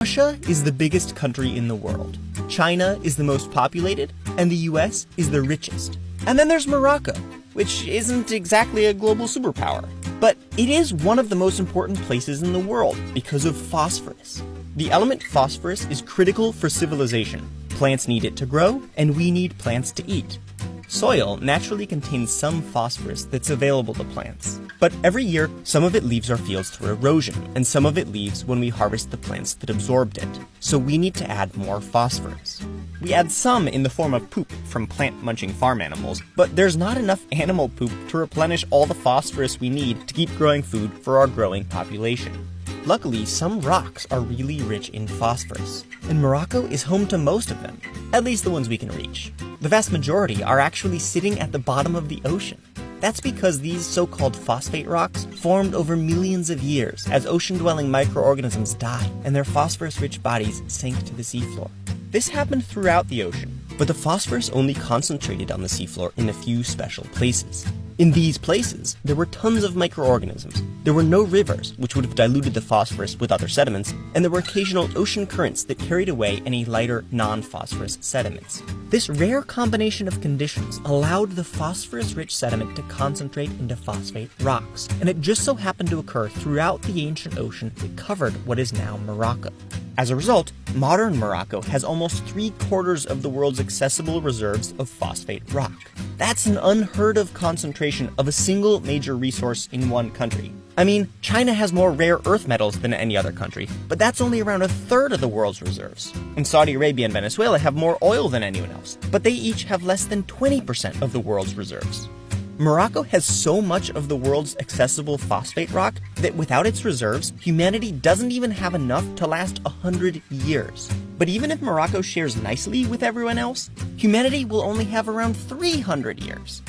Russia is the biggest country in the world. China is the most populated, and the US is the richest. And then there's Morocco, which isn't exactly a global superpower. But it is one of the most important places in the world because of phosphorus. The element phosphorus is critical for civilization. Plants need it to grow, and we need plants to eat. Soil naturally contains some phosphorus that's available to plants. But every year, some of it leaves our fields through erosion, and some of it leaves when we harvest the plants that absorbed it. So we need to add more phosphorus. We add some in the form of poop from plant-munching farm animals, but there's not enough animal poop to replenish all the phosphorus we need to keep growing food for our growing population. Luckily, some rocks are really rich in phosphorus, and Morocco is home to most of them, at least the ones we can reach. The vast majority are actually sitting at the bottom of the ocean. That's because these so-called phosphate rocks formed over millions of years as ocean-dwelling microorganisms died and their phosphorus-rich bodies sank to the seafloor. This happened throughout the ocean, but the phosphorus only concentrated on the seafloor in a few special places. In these places, there were tons of microorganisms. There were no rivers, which would have diluted the phosphorus with other sediments, and there were occasional ocean currents that carried away any lighter, non-phosphorus sediments. This rare combination of conditions allowed the phosphorus-rich sediment to concentrate into phosphate rocks, and it just so happened to occur throughout the ancient ocean that covered what is now Morocco. As a result, modern Morocco has almost 3/4 of the world's accessible reserves of phosphate rock. That's an unheard of concentration of a single major resource in one country. I mean, China has more rare earth metals than any other country, but that's only around 1/3 of the world's reserves. And Saudi Arabia and Venezuela have more oil than anyone else, but they each have less than 20% of the world's reserves. Morocco has so much of the world's accessible phosphate rock that without its reserves, humanity doesn't even have enough to last 100 years. But even if Morocco shares nicely with everyone else, humanity will only have around 300 years.